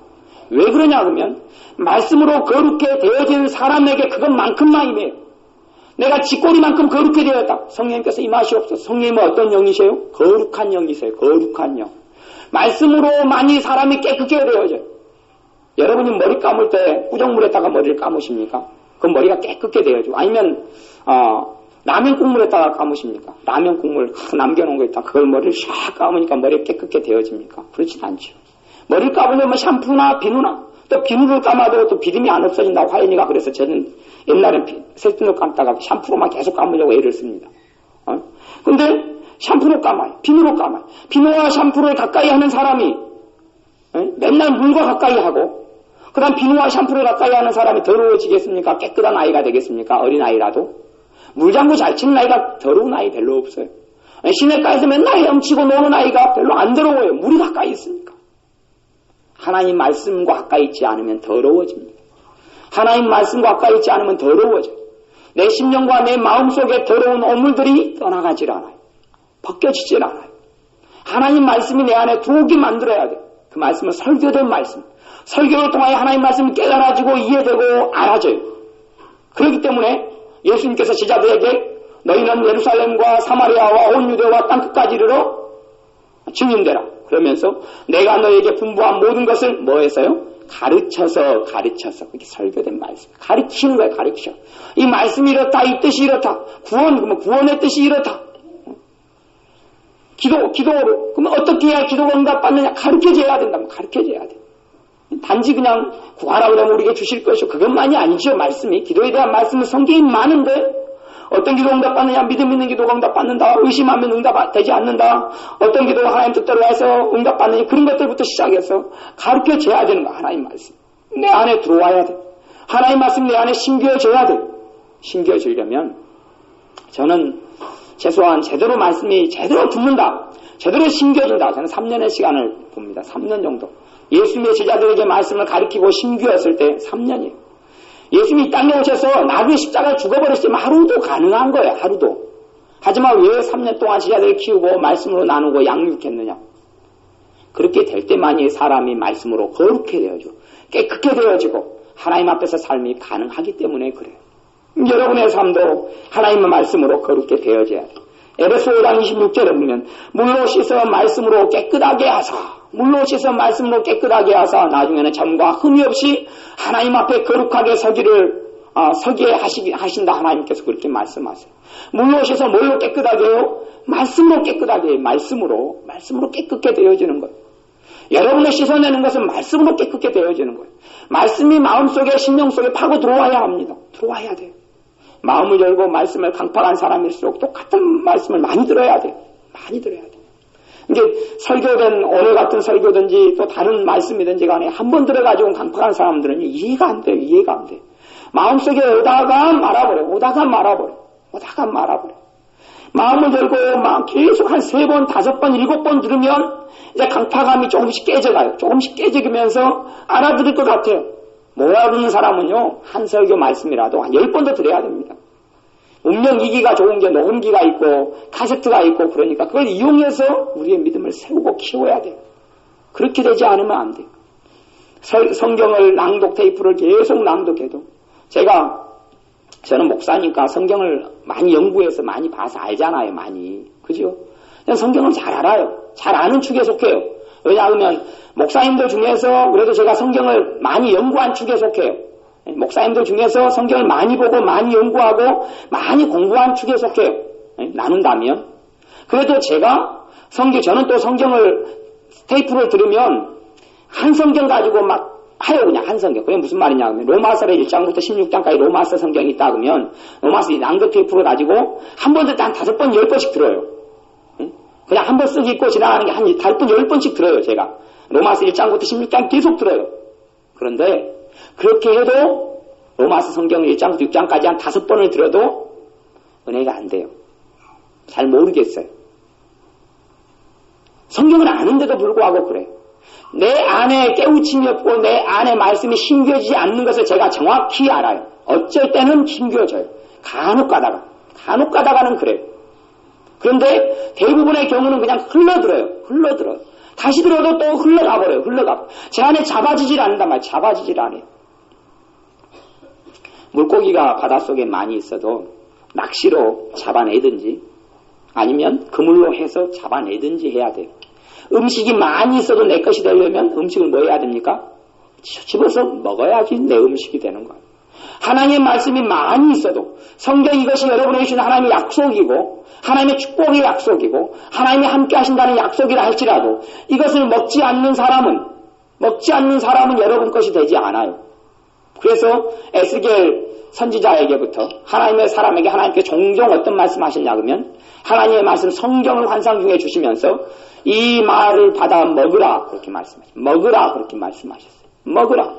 왜 그러냐 그러면 말씀으로 거룩게 되어진 사람에게 그것만큼만 임해요. 내가 쥐꼬리만큼 거룩게 되었다. 성령님께서 임하시옵소서. 성령님은 어떤 영이세요? 거룩한 영이세요. 거룩한 영. 말씀으로만이 사람이 깨끗게 되어져요. 여러분이 머리 감을 때 꾸정물에다가 머리를 감으십니까? 그럼 머리가 깨끗게 되어지고 아니면 라면 국물에다가 감으십니까? 라면 국물 남겨놓은 거 있다. 그걸 머리를 샥 감으니까 머리가 깨끗게 되어집니까? 그렇진 않죠. 머리를 감으려면 샴푸나 비누나 또 비누를 감아도 또 비듬이 안 없어진다고 화연이가 그래서 저는 옛날엔 세균을 감다가 샴푸로만 계속 감으려고 애를 씁니다. 근데 샴푸로 감아요. 비누로 감아요. 비누와 샴푸를 가까이 하는 사람이 맨날 물과 가까이 하고 그 다음 비누와 샴푸를 가까이 하는 사람이 더러워지겠습니까? 깨끗한 아이가 되겠습니까? 어린 아이라도. 물장구 잘 치는 아이가 더러운 아이 별로 없어요. 시냇가에서 맨날 헤엄치고 노는 아이가 별로 안 더러워요. 물이 가까이 있으니까. 하나님 말씀과 가까이 있지 않으면 더러워집니다. 하나님 말씀과 가까이 있지 않으면 더러워져요. 내 심령과 내 마음속에 더러운 오물들이 떠나가질 않아요. 벗겨지질 않아요. 하나님 말씀이 내 안에 들어오게 만들어야 돼요. 그 말씀은 설교된 말씀. 설교를 통하여 하나님 말씀이 깨달아지고 이해되고 알아져요. 그렇기 때문에 예수님께서 제자들에게 너희는 예루살렘과 사마리아와 온 유대와 땅끝까지 이르러 증인되라. 그러면서 내가 너에게 분부한 모든 것을 뭐 했어요? 가르쳐서 그게 설교된 말씀. 가르치는 거예요. 가르쳐. 이 말씀이 이렇다. 이 뜻이 이렇다. 구원의 뜻이 이렇다. 기도로. 그러면 어떻게 해야 기도가 응답받느냐? 가르쳐줘야 된다면 가르쳐줘야 돼. 단지 그냥 구하라 그러면 우리에게 주실 것이고 그것만이 아니죠. 말씀이. 기도에 대한 말씀은 성경이 많은데 어떤 기도 응답받느냐? 믿음 있는 기도가 응답받는다. 의심하면 응답되지 않는다. 어떤 기도가 하나님 뜻대로 해서 응답받느냐? 그런 것들부터 시작해서 가르쳐줘야 되는 거야. 하나님 말씀. 내 안에 들어와야 돼. 하나님 말씀 내 안에 심겨져야 돼. 심겨지려면 저는 최소한 제대로 말씀이 제대로 듣는다. 제대로 심겨진다. 저는 3년의 시간을 봅니다. 3년 정도. 예수님의 제자들에게 말씀을 가르치고 심기었을 때 3년이에요. 예수님이 이 땅에 오셔서 나그네 십자가에 죽어버렸으면 하루도 가능한 거예요. 하루도. 하지만 왜 3년 동안 제자들을 키우고 말씀으로 나누고 양육했느냐. 그렇게 될 때만이 사람이 말씀으로 거룩해 되어지고 깨끗해 되어지고 하나님 앞에서 삶이 가능하기 때문에 그래요. 여러분의 삶도 하나님의 말씀으로 거룩해 되어져야 돼요. 에베소 5장 26절에 보면 물로 씻어 말씀으로 깨끗하게 하사 물로 씻어 말씀으로 깨끗하게 하사 나중에는 점과 흠이 없이 하나님 앞에 거룩하게 서기에 하신다. 하나님께서 그렇게 말씀하세요. 물로 씻어 뭘로 깨끗하게 해요? 말씀으로 깨끗하게 해요. 말씀으로 깨끗게 되어지는 거예요. 여러분을 씻어내는 것은 말씀으로 깨끗게 되어지는 거예요. 말씀이 마음속에 심령 속에 파고 들어와야 합니다. 들어와야 돼요. 마음을 열고 말씀을 강팍한 사람일수록 똑같은 말씀을 많이 들어야 돼요. 많이 들어야 돼요. 이제 설교된 오늘 같은 설교든지 또 다른 말씀이든지 간에 한 번 들어가지고 강팍한 사람들은 이해가 안 돼요. 이해가 안 돼요. 마음속에 오다가 말아버려. 마음을 열고 계속 한 3번, 5번, 7번 들으면 이제 강팍함이 조금씩 깨져가요. 조금씩 깨지면서 알아들을 것 같아요. 못 알아듣는 사람은요, 한 설교 말씀이라도 한 10번도 들어야 됩니다. 운명 2기가 좋은 게 녹음기가 있고 카세트가 있고 그러니까 그걸 이용해서 우리의 믿음을 세우고 키워야 돼요. 그렇게 되지 않으면 안 돼요. 성경을 낭독 테이프를 계속 낭독해도 저는 목사니까 성경을 많이 연구해서 많이 봐서 알잖아요. 많이. 그죠? 그냥 성경을 잘 알아요. 잘 아는 축에 속해요. 왜냐하면 목사님들 중에서 그래도 제가 성경을 많이 연구한 축에 속해요. 목사님들 중에서 성경을 많이 보고 많이 연구하고 많이 공부한 축에 속해요. 나눈다면. 그래도 저는 또 성경을 테이프를 들으면 한 성경 가지고 막 하요. 그냥 한 성경. 그게 무슨 말이냐 하면 로마서의 1장부터 16장까지 로마서 성경이 있다 그러면 로마서 낭독 테이프를 가지고 한 번 듣다 한 5번 10번씩 들어요. 그냥 한 번 쓱 읽고 지나가는 게 한 5번 10번씩 들어요. 제가 로마서 1장부터 16장 계속 들어요. 그런데 그렇게 해도 로마서 성경 1장부터 6장까지 한 5번을 들어도 은혜가 안 돼요. 잘 모르겠어요. 성경을 아는데도 불구하고 그래요. 내 안에 깨우침이 없고 내 안에 말씀이 심겨지지 않는 것을 제가 정확히 알아요. 어쩔 때는 심겨져요. 간혹 가다가는 그래요. 그런데 대부분의 경우는 그냥 흘러들어요. 다시 들어도 또 흘러가버려요. 제 안에 잡아지질 않는단 말이에요. 잡아지질 않아요. 물고기가 바닷속에 많이 있어도 낚시로 잡아내든지 아니면 그물로 해서 잡아내든지 해야 돼요. 음식이 많이 있어도 내 것이 되려면 음식을 뭐 해야 됩니까? 집어서 먹어야지 내 음식이 되는 거예요. 하나님의 말씀이 많이 있어도 성경 이것이 여러분에게 주신 하나님의 약속이고 하나님의 축복의 약속이고 하나님이 함께 하신다는 약속이라 할지라도 이것을 먹지 않는 사람은 여러분 것이 되지 않아요. 그래서 에스겔 선지자에게부터 하나님의 사람에게 하나님께 종종 어떤 말씀 하셨냐 그러면 하나님의 말씀 성경을 환상 중에 주시면서 이 말을 받아 먹으라 그렇게 말씀하셨어요. 먹으라.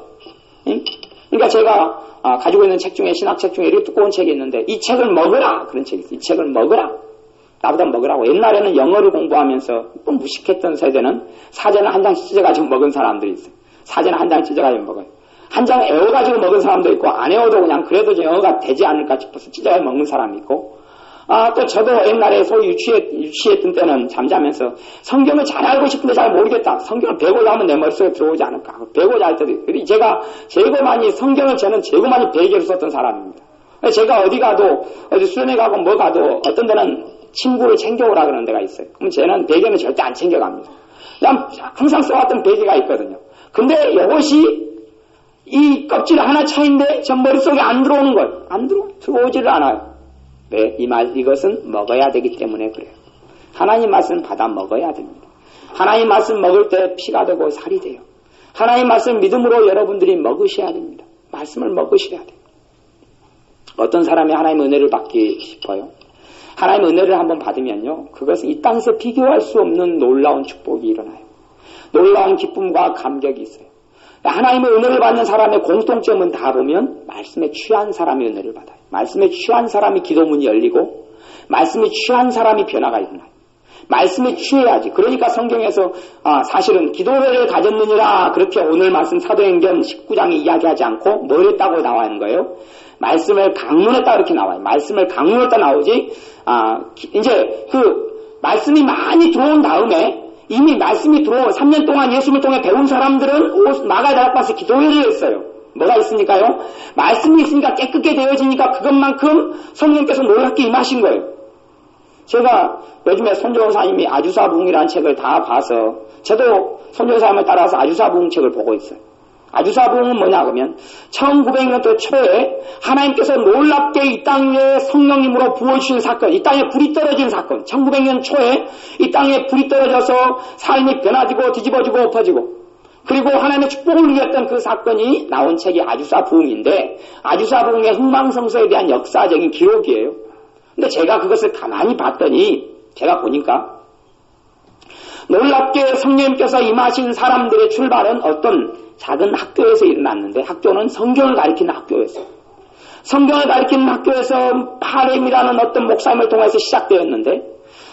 응? 그러니까 제가 가지고 있는 책 중에 신학책 중에 이렇게 두꺼운 책이 있는데 이 책을 먹으라 그런 책이 있어요. 이 책을 먹으라. 나보다 먹으라고. 옛날에는 영어를 공부하면서 또 무식했던 세대는 사전을 한 장씩 찢어가지고 먹은 사람들이 있어요. 사전을 한 장 찢어가지고 먹어요. 한 장 애워가지고 먹은 사람도 있고 안 애워도 그냥 그래도 영어가 되지 않을까 싶어서 찢어가 먹는 사람이 있고 또 저도 옛날에 소위 유치했던 때는 잠자면서 성경을 잘 알고 싶은데 잘 모르겠다. 성경을 배우고자 하면 내 머릿속에 들어오지 않을까. 배우고자 할 때도 있어요. 제가 성경을 저는 제일 많이 베개로 썼던 사람입니다. 제가 어디 가도 어디 수련회 가고 뭐 가도 어떤 데는 친구를 챙겨오라 그러는 데가 있어요. 그럼 쟤는 베개는 절대 안 챙겨갑니다. 그냥 항상 써왔던 베개가 있거든요. 근데 이것이 이 껍질 하나 차인데 저 머릿속에 안 들어오는 거예요. 들어오지를 않아요. 왜? 이것은 먹어야 되기 때문에 그래요. 하나님 말씀 받아 먹어야 됩니다. 하나님 말씀 먹을 때 피가 되고 살이 돼요. 하나님 말씀 믿음으로 여러분들이 먹으셔야 됩니다. 말씀을 먹으셔야 돼요. 어떤 사람이 하나님의 은혜를 받기 싶어요? 하나님의 은혜를 한번 받으면요. 그것은 이 땅에서 비교할 수 없는 놀라운 축복이 일어나요. 놀라운 기쁨과 감격이 있어요. 하나님의 은혜를 받는 사람의 공통점은 다 보면 말씀에 취한 사람이 은혜를 받아요. 말씀에 취한 사람이 기도문이 열리고 말씀에 취한 사람이 변화가 일어나요. 말씀에 취해야지. 그러니까 성경에서 사실은 기도회를 가졌느니라 그렇게 오늘 말씀 사도행전 19장에 이야기하지 않고 뭘 했다고 나와 있는 거예요? 말씀을 강론했다 이렇게 나와요. 말씀을 강론했다 나오지. 이제 그 말씀이 많이 들어온 다음에 이미 말씀이 들어온 3년 동안 예수님을 통해 배운 사람들은 마가의 다락방에서 기도회를 했어요. 뭐가 있으니까요? 말씀이 있으니까 깨끗게 되어지니까 그것만큼 성령께서 놀랍게 임하신 거예요. 제가 요즘에 손정사님이 아주사부흥이라는 책을 다 봐서 저도 손정사님을 따라서 아주사부흥 책을 보고 있어요. 아주사부흥은 뭐냐 그러면 1900년도 초에 하나님께서 놀랍게 이 땅에 성령님으로 부어주신 사건, 이 땅에 불이 떨어진 사건, 1900년 초에 이 땅에 불이 떨어져서 삶이 변화지고 뒤집어지고 엎어지고 그리고 하나님의 축복을 누렸던 그 사건이 나온 책이 아주사부흥인데 아주사부흥의 흥망성쇠에 대한 역사적인 기록이에요. 근데 제가 그것을 가만히 봤더니 제가 보니까 놀랍게 성령님께서 임하신 사람들의 출발은 어떤 작은 학교에서 일어났는데 학교는 성경을 가리키는 학교였어요. 성경을 가리키는 학교에서 파렘이라는 어떤 목사님을 통해서 시작되었는데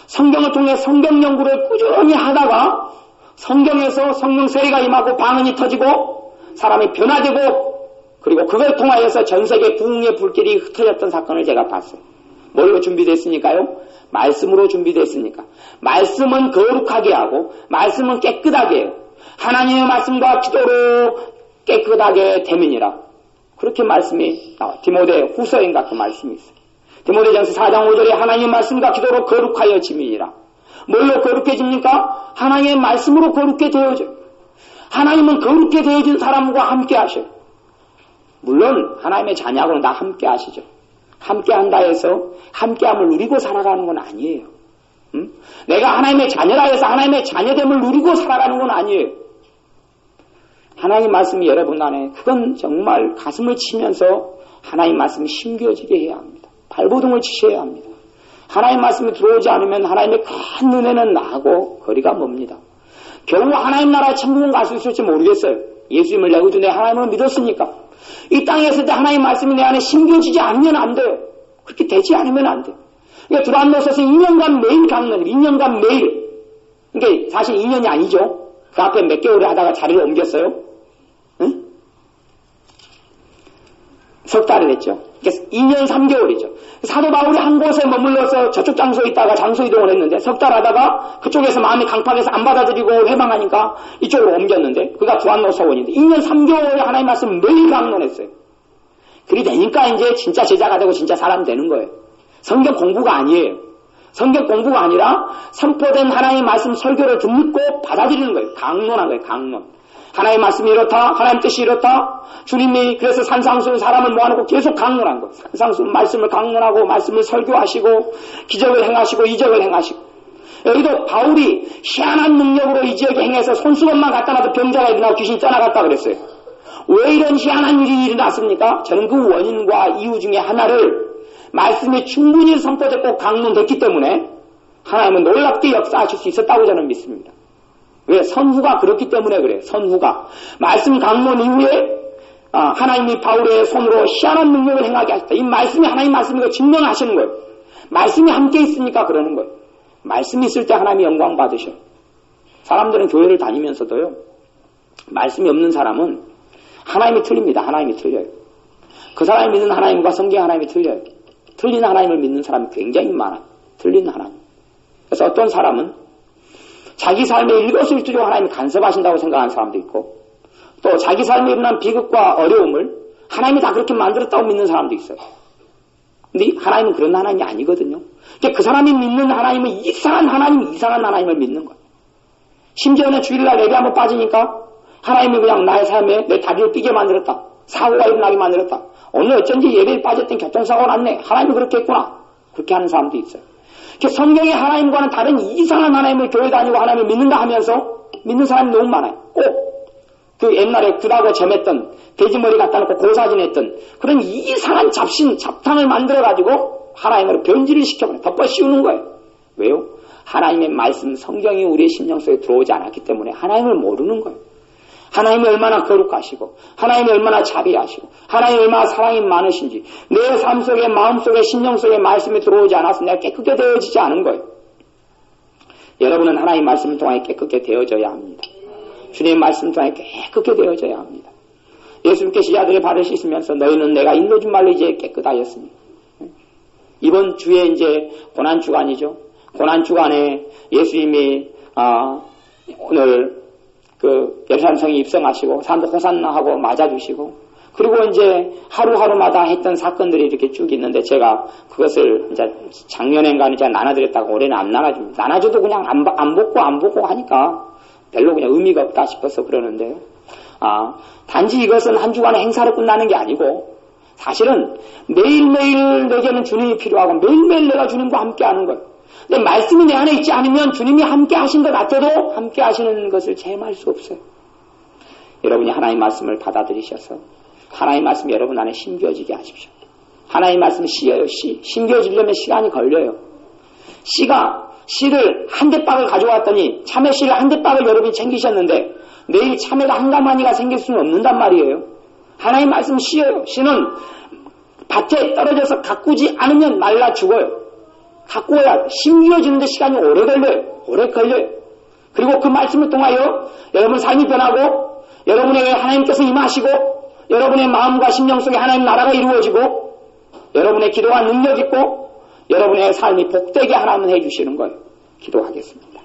성경을 통해 성경 연구를 꾸준히 하다가 성경에서 성령 세례가 임하고 방언이 터지고 사람이 변화되고 그리고 그걸 통하여서 전세계 부흥의 불길이 흩어졌던 사건을 제가 봤어요. 뭘로 준비됐으니까요? 말씀으로 준비됐으니까. 말씀은 거룩하게 하고 말씀은 깨끗하게 해요. 하나님의 말씀과 기도로 깨끗하게 되면이라. 그렇게 말씀이 나와요. 디모데 후서인가 그 말씀이 있어요. 디모데전서 4장 5절에 하나님의 말씀과 기도로 거룩하여 지면이라. 뭘로 거룩해집니까? 하나님의 말씀으로 거룩해 되어져요. 하나님은 거룩해 되어진 사람과 함께 하셔요. 물론 하나님의 자녀하고는 다 함께 하시죠. 함께 한다 해서 함께함을 누리고 살아가는 건 아니에요. 응? 내가 하나님의 자녀라 해서 하나님의 자녀됨을 누리고 살아가는 건 아니에요. 하나님 말씀이 여러분 안에 그건 정말 가슴을 치면서 하나님 말씀이 심겨지게 해야 합니다. 발버둥을 치셔야 합니다. 하나님 말씀이 들어오지 않으면 하나님의 큰 은혜는 나하고 거리가 멉니다. 겨우 하나님 나라에 천국은 갈 수 있을지 모르겠어요. 예수님을 내 의존해 하나님을 믿었으니까. 이 땅에 있을 때 하나님 말씀이 내 안에 심겨지지 않으면 안 돼요. 그렇게 되지 않으면 안 돼요. 그러니까 두란노서에서 2년간 매일 강론, 2년간 매일. 이게 사실 2년이 아니죠. 그 앞에 몇 개월을 하다가 자리를 옮겼어요? 응? 석 달을 했죠. 그래서 2년 3개월이죠. 사도 바울이 한 곳에 머물러서 저쪽 장소에 있다가 장소 이동을 했는데 석 달 하다가 그쪽에서 마음이 강팍해서 안 받아들이고 회망하니까 이쪽으로 옮겼는데 그가 두안노 서원인데 2년 3개월에 하나님 말씀 매일 강론했어요. 그리 되니까 이제 진짜 제자가 되고 진짜 사람 되는 거예요. 성경 공부가 아니에요. 성경 공부가 아니라 선포된 하나님의 말씀 설교를 듣고 받아들이는 거예요. 강론한 거예요. 강론. 하나님의 말씀이 이렇다. 하나님 뜻이 이렇다. 주님이 그래서 산상수훈 사람을 모아놓고 계속 강론한 거예요. 산상수훈 말씀을 강론하고 말씀을 설교하시고 기적을 행하시고 이적을 행하시고 여기도 바울이 희한한 능력으로 이 지역에 행해서 손수건만 갖다 놔도 병자가 일어나고 귀신이 떠나갔다 그랬어요. 왜 이런 희한한 일이 일어났습니까? 저는 그 원인과 이유 중에 하나를 말씀이 충분히 선포됐고 강론됐기 때문에 하나님은 놀랍게 역사하실 수 있었다고 저는 믿습니다. 왜? 선후가 그렇기 때문에 그래요. 선후가. 말씀 강론 이후에 하나님이 바울의 손으로 희한한 능력을 행하게 하셨다. 이 말씀이 하나님 말씀이고 증명하시는 거예요. 말씀이 함께 있으니까 그러는 거예요. 말씀이 있을 때 하나님이 영광 받으셔. 사람들은 교회를 다니면서도요. 말씀이 없는 사람은 하나님이 틀립니다. 하나님이 틀려요. 그 사람이 믿는 하나님과 성경 하나님이 틀려요. 틀린 하나님을 믿는 사람이 굉장히 많아요. 틀린 하나님. 그래서 어떤 사람은 자기 삶에 일거수일투족을 하나님이 간섭하신다고 생각하는 사람도 있고 또 자기 삶에 일어난 비극과 어려움을 하나님이 다 그렇게 만들었다고 믿는 사람도 있어요. 근데 하나님은 그런 하나님이 아니거든요. 그 사람이 믿는 하나님은 이상한 하나님을 믿는 거예요. 심지어는 주일날 예배 한번 빠지니까 하나님이 그냥 나의 삶에 내 다리를 삐게 만들었다. 사고가 일어나게 만들었다. 오늘 어쩐지 예배에 빠졌더니 교통사고가 났네. 하나님이 그렇게 했구나. 그렇게 하는 사람도 있어요. 성경의 하나님과는 다른 이상한 하나님을 교회 다니고 하나님을 믿는다 하면서 믿는 사람이 너무 많아요. 꼭 그 옛날에 굿하고 점했던 돼지머리 갖다 놓고 고사진했던 그런 이상한 잡탕을 만들어가지고 하나님으로 변질을 시켜버려요. 덮어 씌우는 거예요. 왜요? 하나님의 말씀 성경이 우리의 심령 속에 들어오지 않았기 때문에 하나님을 모르는 거예요. 하나님이 얼마나 거룩하시고 하나님이 얼마나 자비하시고 하나님이 얼마나 사랑이 많으신지 내 삶 속에 마음 속에 심령 속에 말씀이 들어오지 않아서 내가 깨끗게 되어지지 않은 거예요. 여러분은 하나님의 말씀을 통해 깨끗게 되어져야 합니다. 주님의 말씀을 통해 깨끗게 되어져야 합니다. 예수님께 시자들의 발을 씻으면서 너희는 내가 인도준 말로 이제 깨끗하였으니 이번 주에 이제 고난주간이죠. 고난주간에 예수님이 오늘 그 예루살렘 성에 입성하시고 사람들 호산나하고 맞아주시고 그리고 이제 하루하루마다 했던 사건들이 이렇게 쭉 있는데 제가 그것을 이제 작년엔가는 제가 나눠드렸다가 올해는 안 나눠줍니다. 나눠줘도 그냥 안 보고 하니까 별로 그냥 의미가 없다 싶어서 그러는데요. 단지 이것은 한 주간의 행사로 끝나는 게 아니고 사실은 매일매일 내게는 주님이 필요하고 매일매일 내가 주님과 함께 하는 거예요. 근데 말씀이 내 안에 있지 않으면 주님이 함께 하신 것 같아도 함께 하시는 것을 체험할 수 없어요. 여러분이 하나님의 말씀을 받아들이셔서 하나님의 말씀이 여러분 안에 심겨지게 하십시오. 하나님의 말씀은 씨예요. 씨. 심겨지려면 시간이 걸려요. 씨를 한 대박을 가져왔더니 참외 씨를 한 대박을 여러분이 챙기셨는데 내일 참외가 한 가마니가 생길 수는 없는단 말이에요. 하나님의 말씀은 씨예요. 씨는 밭에 떨어져서 가꾸지 않으면 말라 죽어요. 가꾸어야 심겨지는데 시간이 오래 걸려요. 그리고 그 말씀을 통하여 여러분 삶이 변하고 여러분에게 하나님께서 임하시고 여러분의 마음과 심령 속에 하나님 나라가 이루어지고 여러분의 기도가 능력 있고 여러분의 삶이 복되게 하나님은 해주시는 거예요. 기도하겠습니다.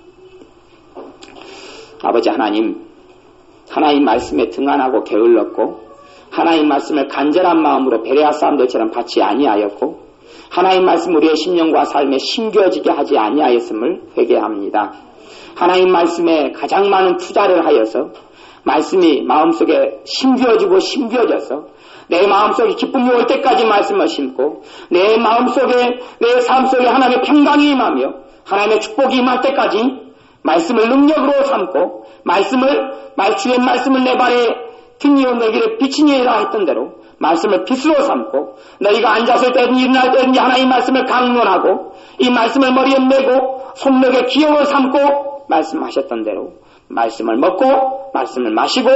아버지 하나님 말씀에 등한하고 게을렀고 하나님 말씀을 간절한 마음으로 베레아 사람들처럼 받지 아니하였고 하나님 말씀 우리의 심령과 삶에 심겨지게 하지 아니하였음을 회개합니다. 하나님 말씀에 가장 많은 투자를 하여서 말씀이 마음속에 심겨져서 내 마음속에 기쁨이 올 때까지 말씀을 심고 내 마음속에 내 삶속에 하나님의 평강이 임하며 하나님의 축복이 임할 때까지 말씀을 능력으로 삼고 주의 말씀을 내 발에 등이요 내 길에 빛이니라 했던 대로 말씀을 빛으로 삼고 너희가 앉았을 때든지 일어날 때든지 하나님의 말씀을 강론하고 이 말씀을 머리에 메고 손목에 기억을 삼고 말씀하셨던 대로 말씀을 먹고 말씀을 마시고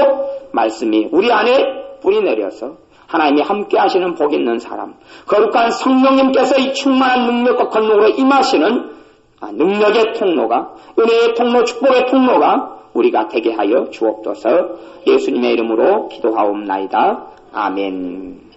말씀이 우리 안에 뿌리 내려서 하나님이 함께 하시는 복 있는 사람 거룩한 성령님께서 이 충만한 능력과 권능으로 임하시는 능력의 통로가 은혜의 통로 축복의 통로가 우리가 되게 하여 주옵소서. 예수님의 이름으로 기도하옵나이다. 아멘.